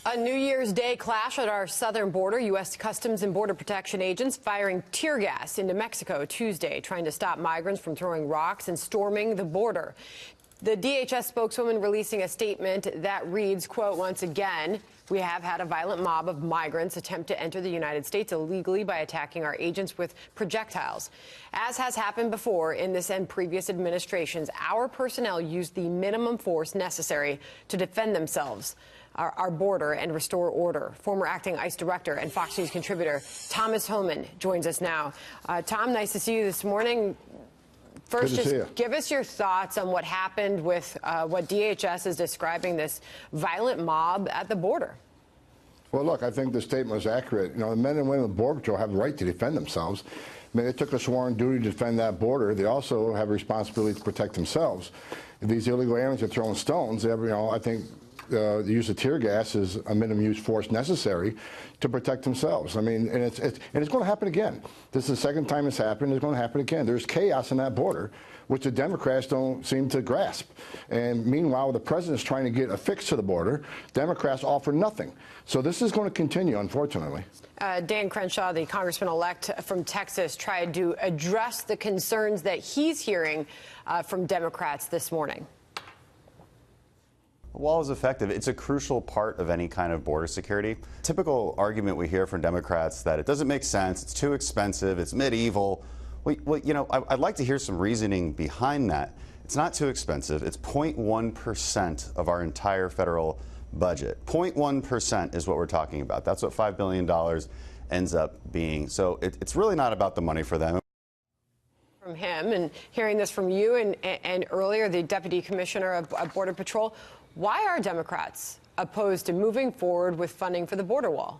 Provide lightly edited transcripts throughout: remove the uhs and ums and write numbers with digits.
A New Year's Day clash at our southern border. U.S. Customs and Border Protection agents firing tear gas into Mexico Tuesday, trying to stop migrants from throwing rocks and storming the border. The DHS spokeswoman releasing a statement that reads, quote, "Once again, we have had a violent mob of migrants attempt to enter the United States illegally by attacking our agents with projectiles. As has happened before in this and previous administrations, our personnel used the minimum force necessary to defend themselves, our border, and restore order." Former acting ICE director and Fox News contributor Thomas Homan joins us now. Tom, nice to see you this morning. First, just give us your thoughts on what happened with what DHS is describing this violent mob at the border. Well, look, I think the statement was accurate. You know, the men and women of the Border Patrol have the right to defend themselves. I mean, they took a sworn duty to defend that border. They also have a responsibility to protect themselves. If these illegal aliens are throwing stones, I think the use of tear gas is a minimum use force necessary to protect themselves. I mean, and it's going to happen again. This is the second time it's happened. It's going to happen again. There's chaos in that border, which the Democrats don't seem to grasp. And meanwhile, the president is trying to get a fix to the border. Democrats offer nothing. So this is going to continue, unfortunately. Dan Crenshaw, the congressman-elect from Texas, tried to address the concerns that he's hearing from Democrats this morning. The wall is effective. It's a crucial part of any kind of border security. Typical argument we hear from Democrats that it doesn't make sense, it's too expensive, it's medieval. Well, you know, I'd like to hear some reasoning behind that. It's not too expensive. It's 0.1% of our entire federal budget. 0.1% is what we're talking about. That's what $5 billion ends up being. So it's really not about the money for them. From him, and hearing this from you and earlier, the Deputy Commissioner of Border Patrol, why are Democrats opposed to moving forward with funding for the border wall?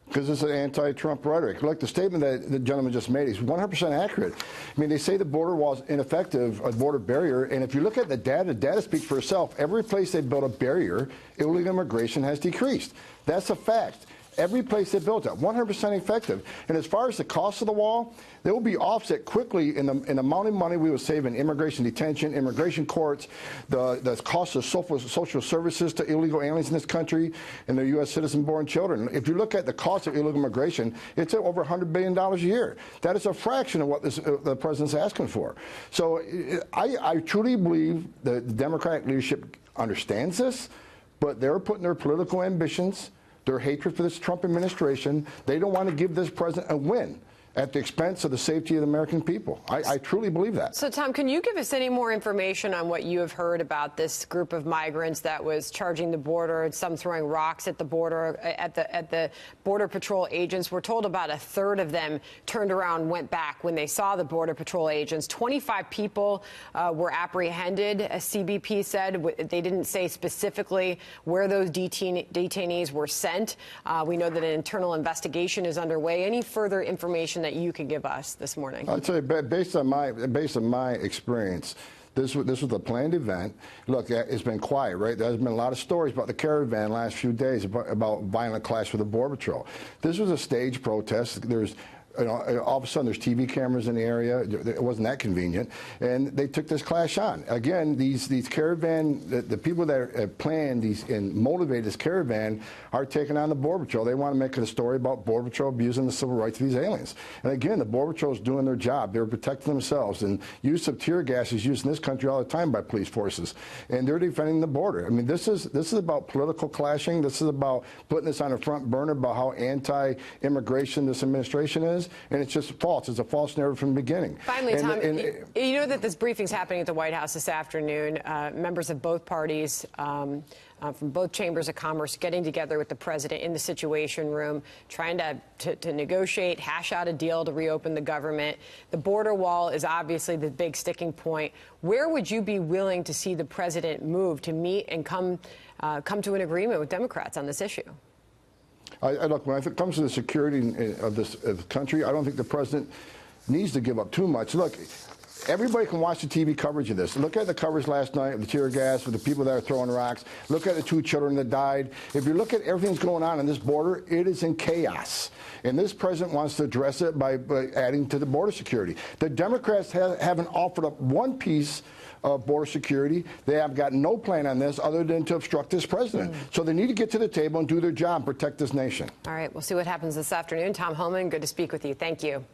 Because it's an anti-Trump rhetoric. Look, the statement that the gentleman just made is 100% accurate. I mean, they say the border wall is ineffective, a border barrier, and if you look at the data speaks for itself. Every place they built a barrier, illegal immigration has decreased. That's a fact. Every place they built it, 100% effective. And as far as the cost of the wall, they will be offset quickly in the amount of money we will save in immigration detention, immigration courts, the cost of social services to illegal aliens in this country, and their U.S. citizen-born children. If you look at the cost of illegal immigration, it's over $100 billion a year. That is a fraction of what the president's asking for. So I truly believe the Democratic leadership understands this, but they're putting their political ambitions, their hatred for this Trump administration. They don't want to give this president a win at the expense of the safety of the American people. I truly believe that. So, Tom, can you give us any more information on what you have heard about this group of migrants that was charging the border, and some throwing rocks at the border, at the Border Patrol agents? We're told about a third of them turned around, went back when they saw the Border Patrol agents. 25 people were apprehended, as CBP said. They didn't say specifically where those detainees were sent. We know that an internal investigation is underway. Any further information that you can give us this morning? I'll tell you, based on my experience, this was a planned event. Look, it's been quiet, right? There's been a lot of stories about the caravan last few days about violent clash with the Border Patrol. This was a staged protest. There's all of a sudden, there's TV cameras in the area. It wasn't that convenient, and they took this clash on. Again, these caravan, the people that have planned these and motivated this caravan are taking on the Border Patrol. They want to make it a story about Border Patrol abusing the civil rights of these aliens. And again, the Border Patrol is doing their job. They're protecting themselves. And use of tear gas is used in this country all the time by police forces, and they're defending the border. I mean, this is about political clashing. This is about putting this on a front burner about how anti-immigration this administration is. And it's just false. It's a false narrative from the beginning. Finally, Tom, you know that this briefing's happening at the White House this afternoon. Members of both parties from both chambers of commerce getting together with the president in the Situation Room, trying to negotiate, hash out a deal to reopen the government. The border wall is obviously the big sticking point. Where would you be willing to see the president move to meet and come to an agreement with Democrats on this issue? Look, when it comes to the security of this country, I don't think the president needs to give up too much. Look, everybody can watch the TV coverage of this. Look at the coverage last night of the tear gas with the people that are throwing rocks. Look at the 2 children that died. If you look at everything that's going on this border, it is in chaos. And this president wants to address it by adding to the border security. The Democrats haven't offered up one piece of border security. They have got no plan on this other than to obstruct this president. So they need to get to the table and do their job, protect this nation. All right, we'll see what happens this afternoon. Tom Homan, good to speak with you. Thank you.